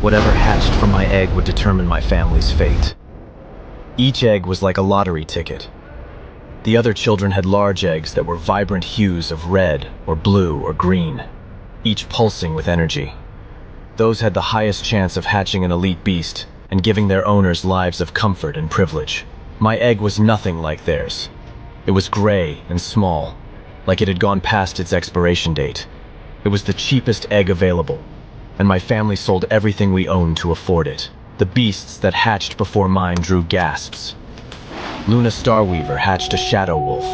Whatever hatched from my egg would determine my family's fate. Each egg was like a lottery ticket. The other children had large eggs that were vibrant hues of red or blue or green, each pulsing with energy. Those had the highest chance of hatching an elite beast and giving their owners lives of comfort and privilege. My egg was nothing like theirs. It was gray and small, like it had gone past its expiration date. It was the cheapest egg available, and my family sold everything we owned to afford it. The beasts that hatched before mine drew gasps. Luna Starweaver hatched a shadow wolf.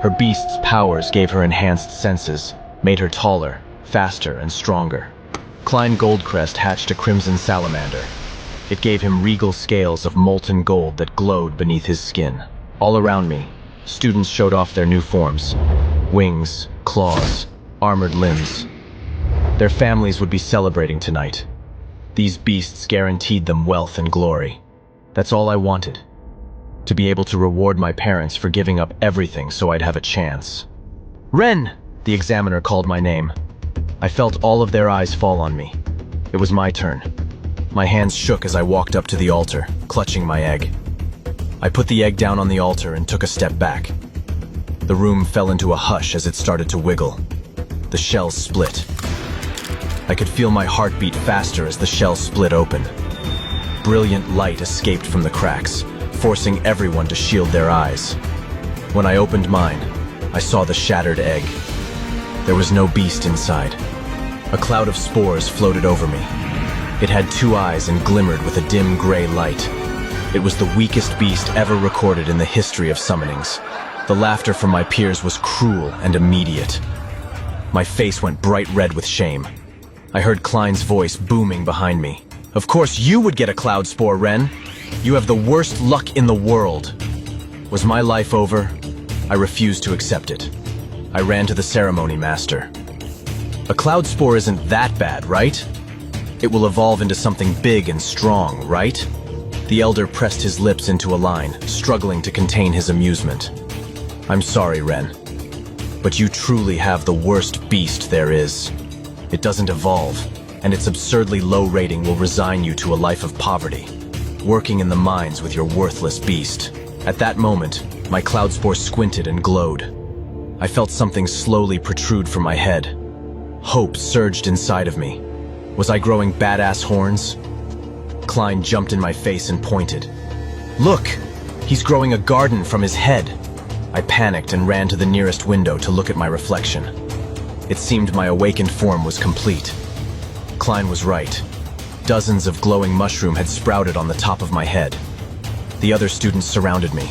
Her beast's powers gave her enhanced senses, made her taller, faster, and stronger. Klein Goldcrest hatched a crimson salamander. It gave him regal scales of molten gold that glowed beneath his skin. All around me, students showed off their new forms: wings, claws, armored limbs. Their families would be celebrating tonight. These beasts guaranteed them wealth and glory. That's all I wanted. To be able to reward my parents for giving up everything so I'd have a chance. "Ren!" the examiner called my name. I felt all of their eyes fall on me. It was my turn. My hands shook as I walked up to the altar, clutching my egg. I put the egg down on the altar and took a step back. The room fell into a hush as it started to wiggle. The shell split. I could feel my heart beat faster as the shell split open. Brilliant light escaped from the cracks, forcing everyone to shield their eyes. When I opened mine, I saw the shattered egg. There was no beast inside. A cloud of spores floated over me. It had two eyes and glimmered with a dim gray light. It was the weakest beast ever recorded in the history of summonings. The laughter from my peers was cruel and immediate. My face went bright red with shame. I heard Klein's voice booming behind me. "Of course you would get a cloud spore, Ren. You have the worst luck in the world." Was my life over? I refused to accept it. I ran to the ceremony master. "A cloud spore isn't that bad, right? It will evolve into something big and strong, right?" The elder pressed his lips into a line, struggling to contain his amusement. "I'm sorry, Ren, but you truly have the worst beast there is. It doesn't evolve, and its absurdly low rating will resign you to a life of poverty, working in the mines with your worthless beast." At that moment, my cloud spore squinted and glowed. I felt something slowly protrude from my head. Hope surged inside of me. Was I growing badass horns? Klein jumped in my face and pointed. "Look! He's growing a garden from his head!" I panicked and ran to the nearest window to look at my reflection. It seemed my awakened form was complete. Klein was right. Dozens of glowing mushroom had sprouted on the top of my head. The other students surrounded me.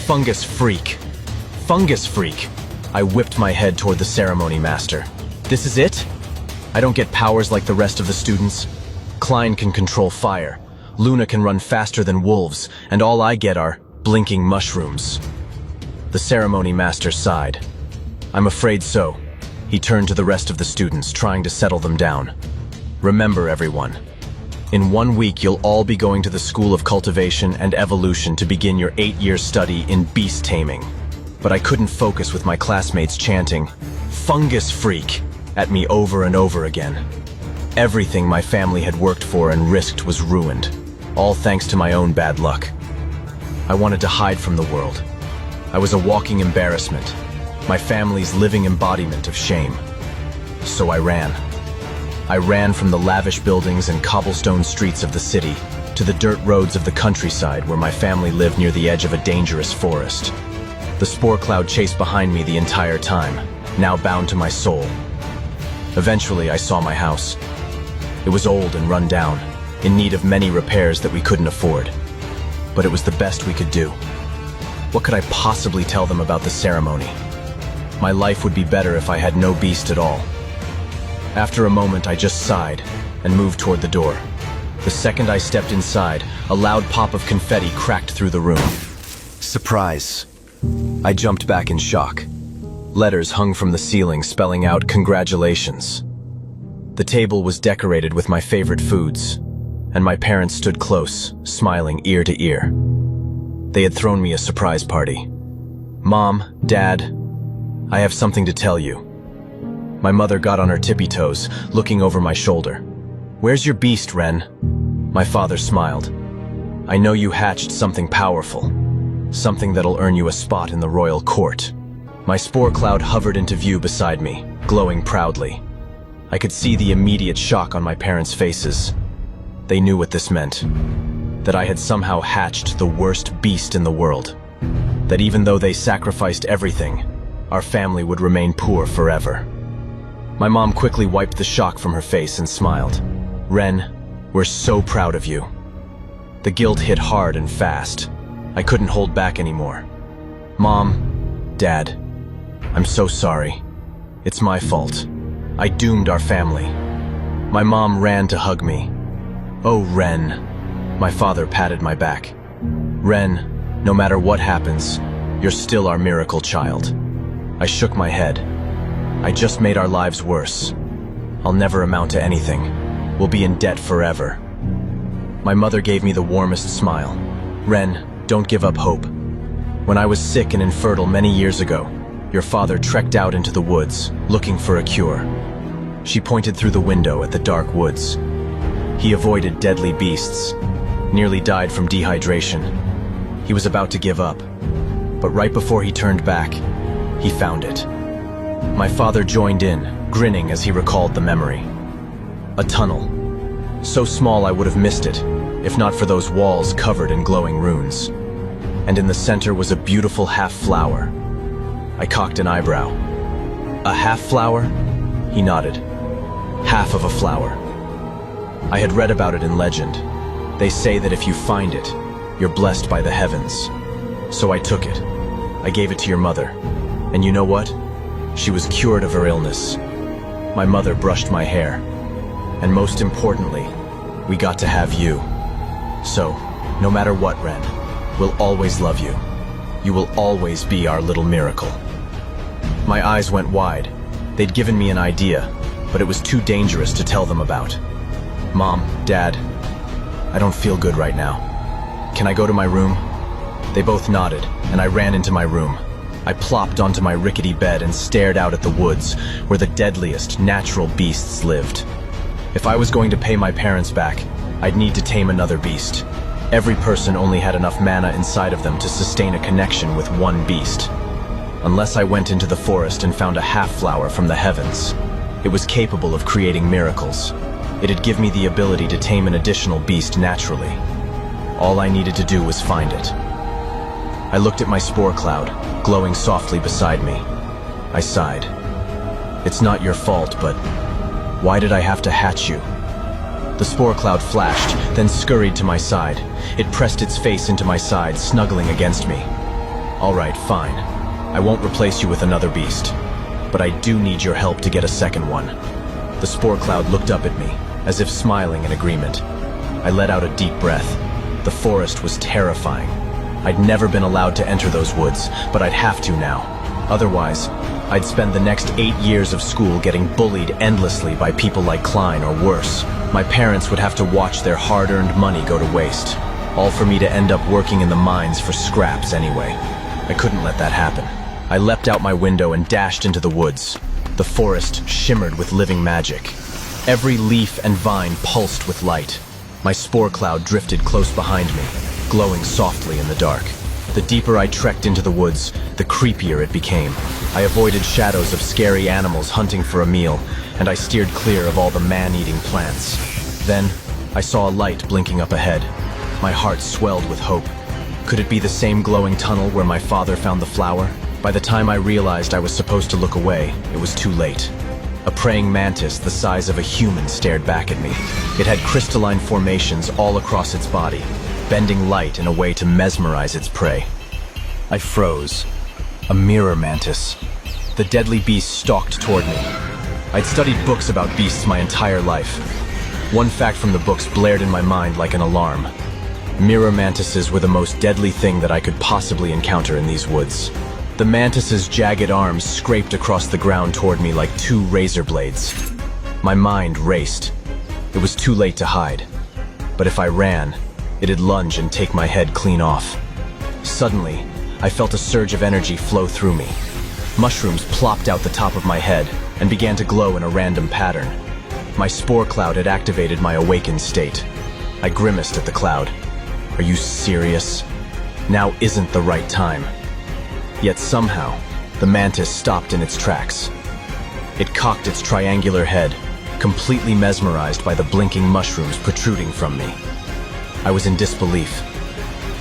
"Fungus freak! Fungus freak!" I whipped my head toward the ceremony master. "This is it? I don't get powers like the rest of the students. Klein can control fire. Luna can run faster than wolves, and all I get are blinking mushrooms." The ceremony master sighed. "I'm afraid so." He turned to the rest of the students, trying to settle them down. "Remember, everyone, in 1 week you'll all be going to the School of Cultivation and Evolution to begin your 8-year study in beast taming." But I couldn't focus with my classmates chanting, "Fungus freak!" at me over and over again. Everything my family had worked for and risked was ruined, all thanks to my own bad luck. I wanted to hide from the world. I was a walking embarrassment, my family's living embodiment of shame. So I ran. I ran from the lavish buildings and cobblestone streets of the city to the dirt roads of the countryside where my family lived near the edge of a dangerous forest. The spore cloud chased behind me the entire time, now bound to my soul. Eventually, I saw my house. It was old and run down, in need of many repairs that we couldn't afford. But it was the best we could do. What could I possibly tell them about the ceremony? My life would be better if I had no beast at all. After a moment, I just sighed and moved toward the door. The second I stepped inside, a loud pop of confetti cracked through the room. Surprise! I jumped back in shock. Letters hung from the ceiling spelling out "Congratulations." The table was decorated with my favorite foods, and my parents stood close, smiling ear to ear. They had thrown me a surprise party. "Mom, Dad, I have something to tell you." My mother got on her tippy toes, looking over my shoulder. "Where's your beast, Ren?" My father smiled. "I know you hatched something powerful. Something that'll earn you a spot in the royal court." My spore cloud hovered into view beside me, glowing proudly. I could see the immediate shock on my parents' faces. They knew what this meant. That I had somehow hatched the worst beast in the world. That even though they sacrificed everything, our family would remain poor forever. My mom quickly wiped the shock from her face and smiled. "Ren, we're so proud of you." The guilt hit hard and fast. I couldn't hold back anymore. "Mom, Dad, I'm so sorry. It's my fault. I doomed our family." My mom ran to hug me. "Oh, Ren." My father patted my back. "Ren, no matter what happens, you're still our miracle child." I shook my head. "I just made our lives worse. I'll never amount to anything. We'll be in debt forever." My mother gave me the warmest smile. "Ren, don't give up hope. When I was sick and infertile many years ago, your father trekked out into the woods, looking for a cure." She pointed through the window at the dark woods. "He avoided deadly beasts, nearly died from dehydration. He was about to give up, but right before he turned back, he found it." My father joined in, grinning as he recalled the memory. A tunnel. So small I would have missed it, if not for those walls covered in glowing runes. And in the center was a beautiful half-flower. I cocked an eyebrow. "A half-flower?" He nodded. "Half of a flower." I had read about it in legend. They say that if you find it, you're blessed by the heavens. So I took it. I gave it to your mother. And you know what? She was cured of her illness. My mother brushed my hair. And most importantly, we got to have you. So, no matter what, Ren, we'll always love you. You will always be our little miracle. My eyes went wide. They'd given me an idea, but it was too dangerous to tell them about. "Mom, Dad, I don't feel good right now. Can I go to my room?" They both nodded, and I ran into my room. I plopped onto my rickety bed and stared out at the woods, where the deadliest natural beasts lived. If I was going to pay my parents back, I'd need to tame another beast. Every person only had enough mana inside of them to sustain a connection with one beast. Unless I went into the forest and found a half-flower from the heavens, it was capable of creating miracles. It'd give me the ability to tame an additional beast naturally. All I needed to do was find it. I looked at my spore cloud, glowing softly beside me. I sighed. "It's not your fault, but why did I have to hatch you?" The spore cloud flashed, then scurried to my side. It pressed its face into my side, snuggling against me. "All right, fine. I won't replace you with another beast, but I do need your help to get a second one." The spore cloud looked up at me, as if smiling in agreement. I let out a deep breath. The forest was terrifying. I'd never been allowed to enter those woods, but I'd have to now. Otherwise, I'd spend the next 8 years of school getting bullied endlessly by people like Klein or worse. My parents would have to watch their hard-earned money go to waste, all for me to end up working in the mines for scraps anyway. I couldn't let that happen. I leapt out my window and dashed into the woods. The forest shimmered with living magic. Every leaf and vine pulsed with light. My spore cloud drifted close behind me, glowing softly in the dark. The deeper I trekked into the woods, the creepier it became. I avoided shadows of scary animals hunting for a meal, and I steered clear of all the man-eating plants. Then, I saw a light blinking up ahead. My heart swelled with hope. Could it be the same glowing tunnel where my father found the flower? By the time I realized I was supposed to look away, it was too late. A praying mantis the size of a human stared back at me. It had crystalline formations all across its body, bending light in a way to mesmerize its prey. I froze. A mirror mantis. The deadly beast stalked toward me. I'd studied books about beasts my entire life. One fact from the books blared in my mind like an alarm. Mirror mantises were the most deadly thing that I could possibly encounter in these woods. The mantis's jagged arms scraped across the ground toward me like 2 razor blades. My mind raced. It was too late to hide. But if I ran, it'd lunge and take my head clean off. Suddenly, I felt a surge of energy flow through me. Mushrooms plopped out the top of my head and began to glow in a random pattern. My spore cloud had activated my awakened state. I grimaced at the cloud. Are you serious? Now isn't the right time. Yet somehow, the mantis stopped in its tracks. It cocked its triangular head, completely mesmerized by the blinking mushrooms protruding from me. I was in disbelief.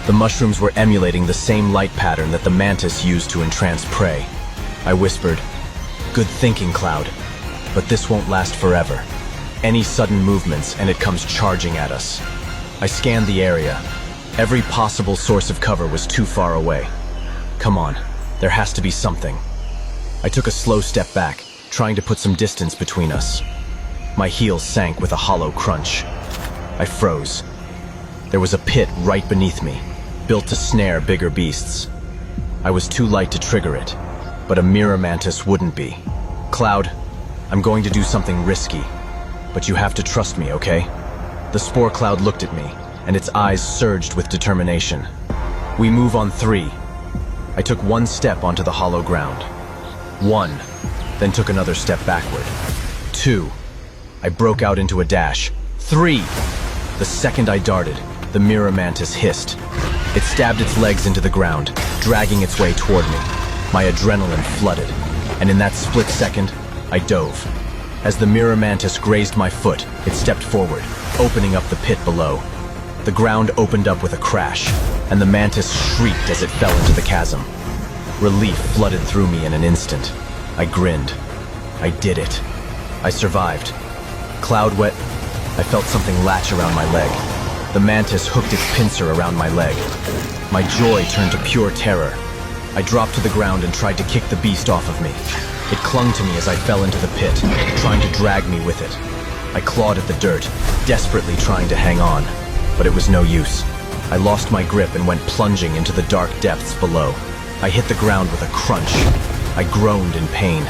The mushrooms were emulating the same light pattern that the mantis used to entrance prey. I whispered, "Good thinking, Cloud, but this won't last forever. Any sudden movements and it comes charging at us." I scanned the area. Every possible source of cover was too far away. Come on, there has to be something. I took a slow step back, trying to put some distance between us. My heels sank with a hollow crunch. I froze. There was a pit right beneath me, built to snare bigger beasts. I was too light to trigger it, but a mirror mantis wouldn't be. "Cloud, I'm going to do something risky, but you have to trust me, okay?" The spore cloud looked at me, and its eyes surged with determination. "We move on 3. I took one step onto the hollow ground. 1, then took another step backward. 2. I broke out into a dash. 3. The second I darted, the mirror mantis hissed. It stabbed its legs into the ground, dragging its way toward me. My adrenaline flooded, and in that split second, I dove. As the mirror mantis grazed my foot, it stepped forward, opening up the pit below. The ground opened up with a crash, and the mantis shrieked as it fell into the chasm. Relief flooded through me in an instant. I grinned. I did it. I survived. Cloud wet, I felt something latch around my leg. The mantis hooked its pincer around my leg. My joy turned to pure terror. I dropped to the ground and tried to kick the beast off of me. It clung to me as I fell into the pit, trying to drag me with it. I clawed at the dirt, desperately trying to hang on, but it was no use. I lost my grip and went plunging into the dark depths below. I hit the ground with a crunch. I groaned in pain.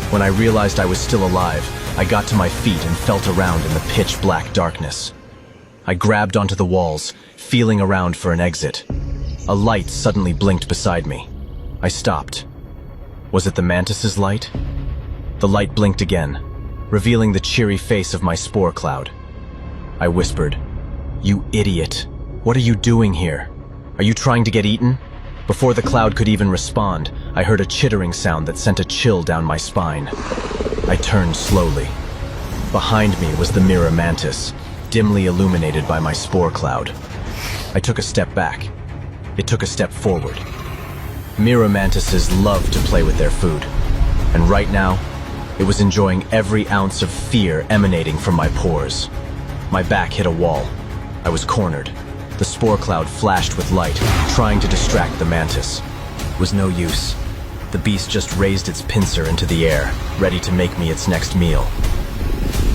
When I realized I was still alive, I got to my feet and felt around in the pitch-black darkness. I grabbed onto the walls, feeling around for an exit. A light suddenly blinked beside me. I stopped. Was it the mantis's light? The light blinked again, revealing the cheery face of my spore cloud. I whispered, "You idiot. What are you doing here? Are you trying to get eaten?" Before the cloud could even respond, I heard a chittering sound that sent a chill down my spine. I turned slowly. Behind me was the mirror mantis, dimly illuminated by my spore cloud. I took a step back. It took a step forward. Mirror mantises love to play with their food, and right now, it was enjoying every ounce of fear emanating from my pores. My back hit a wall. I was cornered. The spore cloud flashed with light, trying to distract the mantis. It was no use. The beast just raised its pincer into the air, ready to make me its next meal.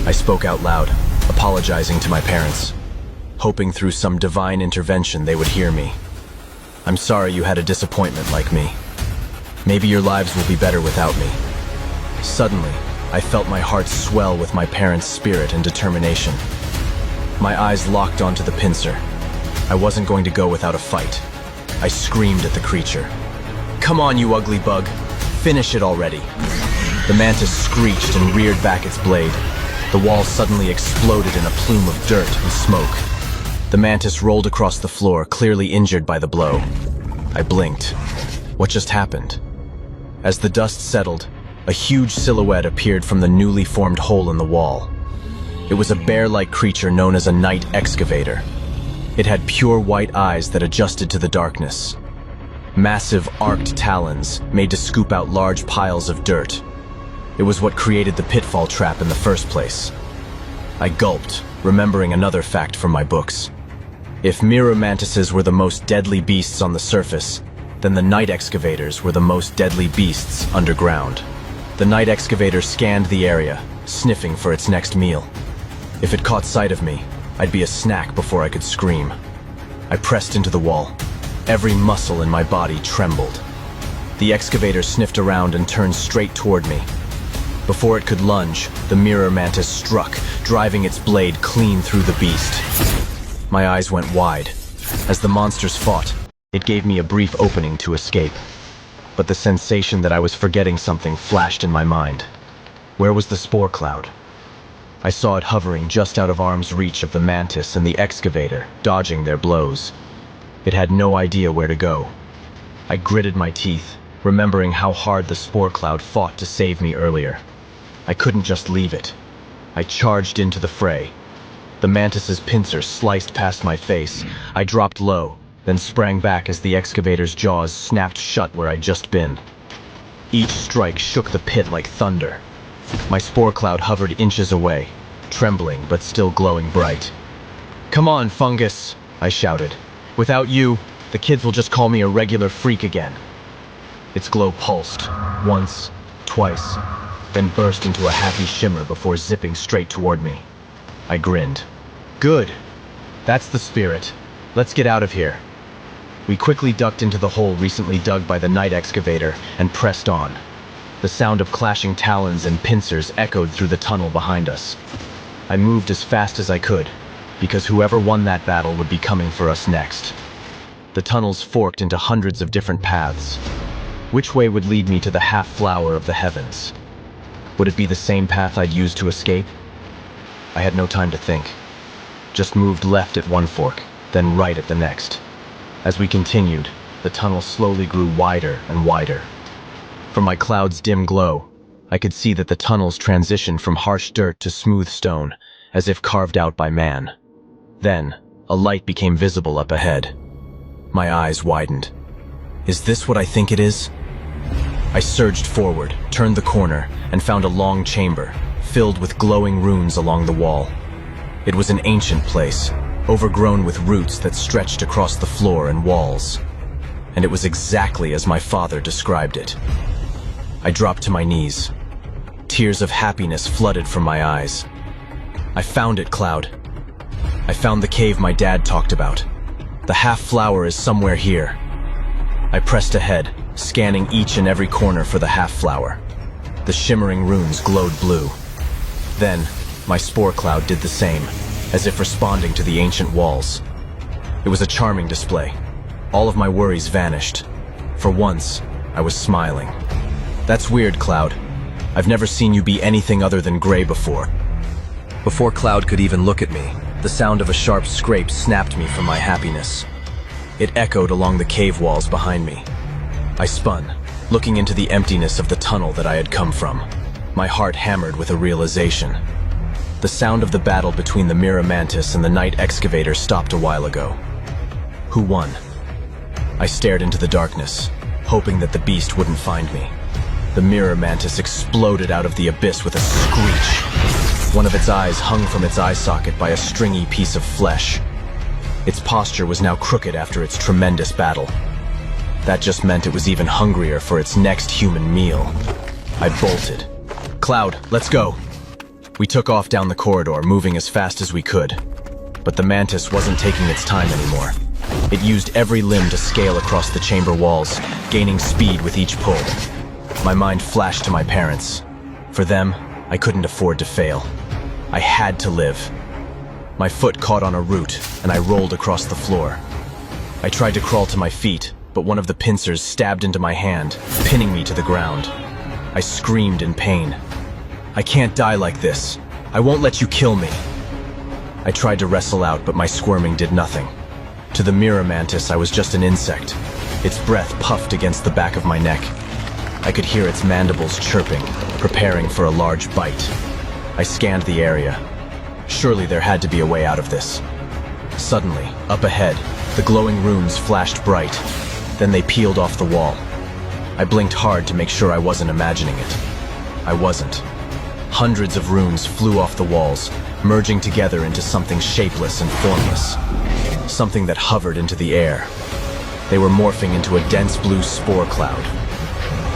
I spoke out loud, apologizing to my parents, hoping through some divine intervention they would hear me. "I'm sorry you had a disappointment like me. Maybe your lives will be better without me." Suddenly, I felt my heart swell with my parents' spirit and determination. My eyes locked onto the pincer. I wasn't going to go without a fight. I screamed at the creature. "Come on, you ugly bug. Finish it already." The mantis screeched and reared back its blade. The wall suddenly exploded in a plume of dirt and smoke. The mantis rolled across the floor, clearly injured by the blow. I blinked. What just happened? As the dust settled, a huge silhouette appeared from the newly formed hole in the wall. It was a bear-like creature known as a night excavator. It had pure white eyes that adjusted to the darkness. Massive arced talons made to scoop out large piles of dirt. It was what created the pitfall trap in the first place. I gulped, remembering another fact from my books. If mirror mantises were the most deadly beasts on the surface, then the night excavators were the most deadly beasts underground. The night excavator scanned the area, sniffing for its next meal. If it caught sight of me, I'd be a snack before I could scream. I pressed into the wall. Every muscle in my body trembled. The excavator sniffed around and turned straight toward me. Before it could lunge, the mirror mantis struck, driving its blade clean through the beast. My eyes went wide. As the monsters fought, it gave me a brief opening to escape. But the sensation that I was forgetting something flashed in my mind. Where was the spore cloud? I saw it hovering just out of arm's reach of the mantis and the excavator, dodging their blows. It had no idea where to go. I gritted my teeth, remembering how hard the spore cloud fought to save me earlier. I couldn't just leave it. I charged into the fray. The mantis's pincer sliced past my face. I dropped low, then sprang back as the excavator's jaws snapped shut where I'd just been. Each strike shook the pit like thunder. My spore cloud hovered inches away, trembling but still glowing bright. "Come on, fungus," I shouted. "Without you, the kids will just call me a regular freak again." Its glow pulsed, once, twice, then burst into a happy shimmer before zipping straight toward me. I grinned. "Good. That's the spirit. Let's get out of here." We quickly ducked into the hole recently dug by the night excavator and pressed on. The sound of clashing talons and pincers echoed through the tunnel behind us. I moved as fast as I could, because whoever won that battle would be coming for us next. The tunnels forked into hundreds of different paths. Which way would lead me to the half-flower of the heavens? Would it be the same path I'd used to escape? I had no time to think. Just moved left at one fork, then right at the next. As we continued, the tunnel slowly grew wider and wider. From my cloud's dim glow, I could see that the tunnels transitioned from harsh dirt to smooth stone, as if carved out by man. Then, a light became visible up ahead. My eyes widened. Is this what I think it is? I surged forward, turned the corner, and found a long chamber, filled with glowing runes along the wall. It was an ancient place, overgrown with roots that stretched across the floor and walls. And it was exactly as my father described it. I dropped to my knees. Tears of happiness flooded from my eyes. I found it, Cloud. I found the cave my dad talked about. The half-flower is somewhere here. I pressed ahead, scanning each and every corner for the half-flower. The shimmering runes glowed blue. Then, my spore cloud did the same, as if responding to the ancient walls. It was a charming display. All of my worries vanished. For once, I was smiling. That's weird, Cloud. I've never seen you be anything other than gray before. Before Cloud could even look at me, the sound of a sharp scrape snapped me from my happiness. It echoed along the cave walls behind me. I spun, looking into the emptiness of the tunnel that I had come from. My heart hammered with a realization. The sound of the battle between the mirror mantis and the night excavator stopped a while ago. Who won? I stared into the darkness, hoping that the beast wouldn't find me. The mirror mantis exploded out of the abyss with a screech. One of its eyes hung from its eye socket by a stringy piece of flesh. Its posture was now crooked after its tremendous battle. That just meant it was even hungrier for its next human meal. I bolted. Cloud, let's go. We took off down the corridor, moving as fast as we could. But the mantis wasn't taking its time anymore. It used every limb to scale across the chamber walls, gaining speed with each pull. My mind flashed to my parents. For them, I couldn't afford to fail. I had to live. My foot caught on a root, and I rolled across the floor. I tried to crawl to my feet, but one of the pincers stabbed into my hand, pinning me to the ground. I screamed in pain. I can't die like this. I won't let you kill me. I tried to wrestle out, but my squirming did nothing. To the mirror mantis, I was just an insect. Its breath puffed against the back of my neck. I could hear its mandibles chirping, preparing for a large bite. I scanned the area. Surely there had to be a way out of this. Suddenly, up ahead, the glowing runes flashed bright. Then they peeled off the wall. I blinked hard to make sure I wasn't imagining it. I wasn't. Hundreds of runes flew off the walls, merging together into something shapeless and formless. Something that hovered into the air. They were morphing into a dense blue spore cloud.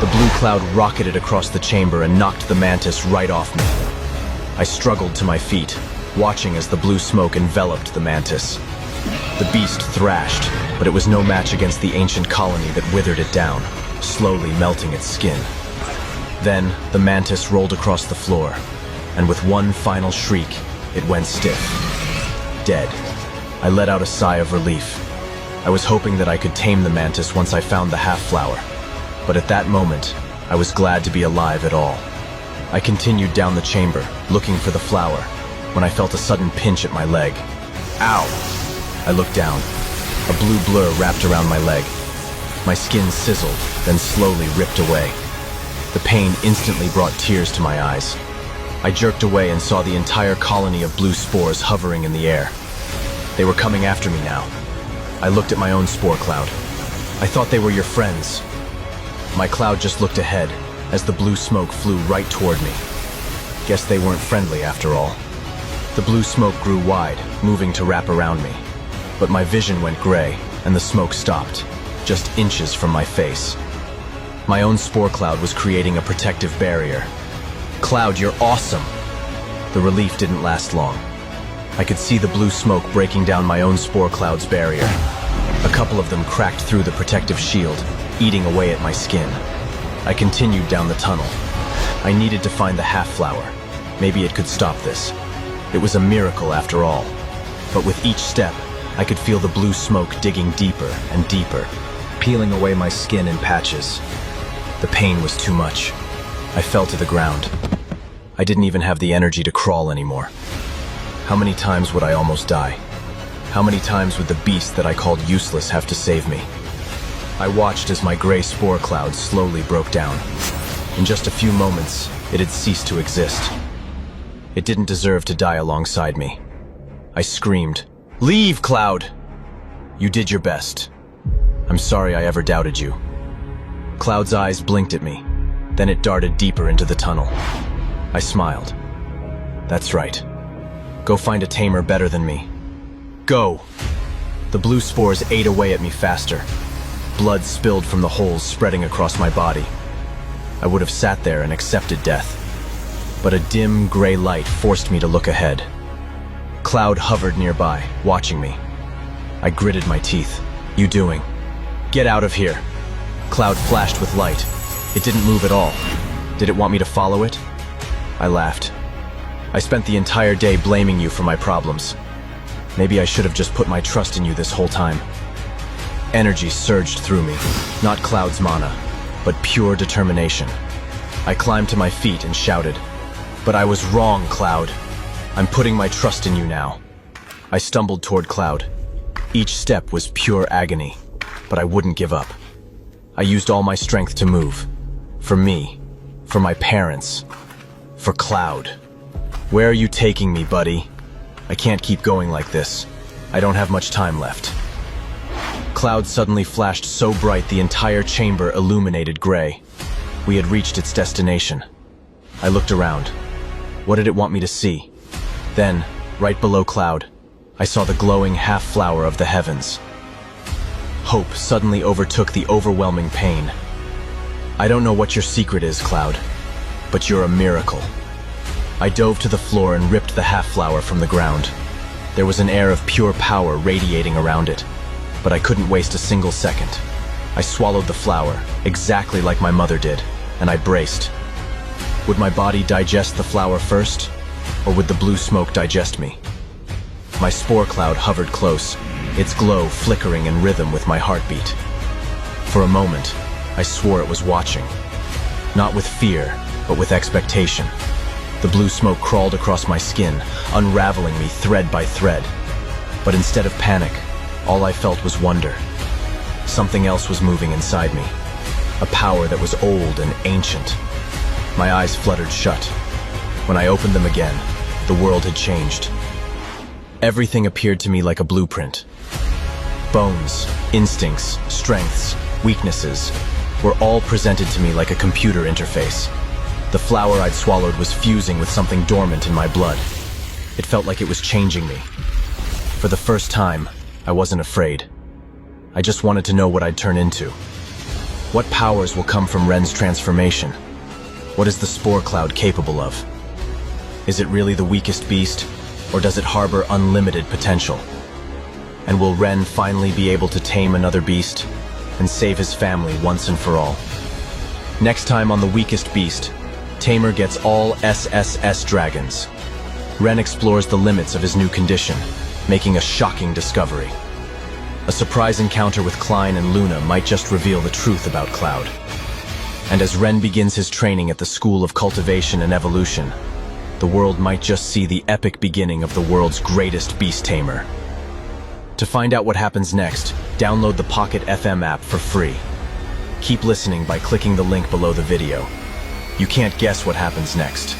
The blue cloud rocketed across the chamber and knocked the mantis right off me. I struggled to my feet, watching as the blue smoke enveloped the mantis. The beast thrashed, but it was no match against the ancient colony that withered it down, slowly melting its skin. Then, the mantis rolled across the floor, and with one final shriek, it went stiff. Dead. I let out a sigh of relief. I was hoping that I could tame the mantis once I found the half-flower, but at that moment, I was glad to be alive at all. I continued down the chamber, looking for the flower, when I felt a sudden pinch at my leg. Ow! I looked down. A blue blur wrapped around my leg. My skin sizzled, then slowly ripped away. The pain instantly brought tears to my eyes. I jerked away and saw the entire colony of blue spores hovering in the air. They were coming after me now. I looked at my own spore cloud. I thought they were your friends. My cloud just looked ahead as the blue smoke flew right toward me. Guess they weren't friendly after all. The blue smoke grew wide, moving to wrap around me. But my vision went gray, and the smoke stopped, just inches from my face. My own spore cloud was creating a protective barrier. Cloud, you're awesome! The relief didn't last long. I could see the blue smoke breaking down my own spore cloud's barrier. A couple of them cracked through the protective shield, eating away at my skin. I continued down the tunnel. I needed to find the half-flower. Maybe it could stop this. It was a miracle after all. But with each step, I could feel the blue smoke digging deeper and deeper, peeling away my skin in patches. The pain was too much. I fell to the ground. I didn't even have the energy to crawl anymore. How many times would I almost die? How many times would the beast that I called useless have to save me? I watched as my gray spore cloud slowly broke down. In just a few moments, it had ceased to exist. It didn't deserve to die alongside me. I screamed, "Leave, Cloud!" You did your best. I'm sorry I ever doubted you. Cloud's eyes blinked at me. Then it darted deeper into the tunnel. I smiled. That's right. Go find a tamer better than me. Go! The blue spores ate away at me faster. Blood spilled from the holes spreading across my body. I would have sat there and accepted death. But a dim, gray light forced me to look ahead. Cloud hovered nearby, watching me. I gritted my teeth. You doing? Get out of here! Cloud flashed with light. It didn't move at all. Did it want me to follow it? I laughed. I spent the entire day blaming you for my problems. Maybe I should have just put my trust in you this whole time. Energy surged through me, not Cloud's mana, but pure determination. I climbed to my feet and shouted, "But I was wrong, Cloud. I'm putting my trust in you now." I stumbled toward Cloud. Each step was pure agony, but I wouldn't give up. I used all my strength to move. For me, for my parents, for Cloud. Where are you taking me, buddy? I can't keep going like this. I don't have much time left. Cloud suddenly flashed so bright the entire chamber illuminated gray. We had reached its destination. I looked around. What did it want me to see? Then, right below Cloud, I saw the glowing half-flower of the heavens. Hope suddenly overtook the overwhelming pain. I don't know what your secret is, Cloud, but you're a miracle. I dove to the floor and ripped the half-flower from the ground. There was an air of pure power radiating around it, but I couldn't waste a single second. I swallowed the flower, exactly like my mother did, and I braced. Would my body digest the flower first, or would the blue smoke digest me? My spore cloud hovered close, its glow flickering in rhythm with my heartbeat. For a moment, I swore it was watching. Not with fear, but with expectation. The blue smoke crawled across my skin, unraveling me thread by thread. But instead of panic, all I felt was wonder. Something else was moving inside me, a power that was old and ancient. My eyes fluttered shut. When I opened them again, the world had changed. Everything appeared to me like a blueprint. Bones, instincts, strengths, weaknesses were all presented to me like a computer interface. The flower I'd swallowed was fusing with something dormant in my blood. It felt like it was changing me. For the first time, I wasn't afraid. I just wanted to know what I'd turn into. What powers will come from Ren's transformation? What is the spore cloud capable of? Is it really the weakest beast, or does it harbor unlimited potential? And will Ren finally be able to tame another beast and save his family once and for all? Next time on The Weakest Beast, Tamer gets all SSS dragons. Ren explores the limits of his new condition, making a shocking discovery. A surprise encounter with Klein and Luna might just reveal the truth about Cloud. And as Ren begins his training at the School of Cultivation and Evolution, the world might just see the epic beginning of the world's greatest beast tamer. To find out what happens next, download the Pocket FM app for free. Keep listening by clicking the link below the video. You can't guess what happens next.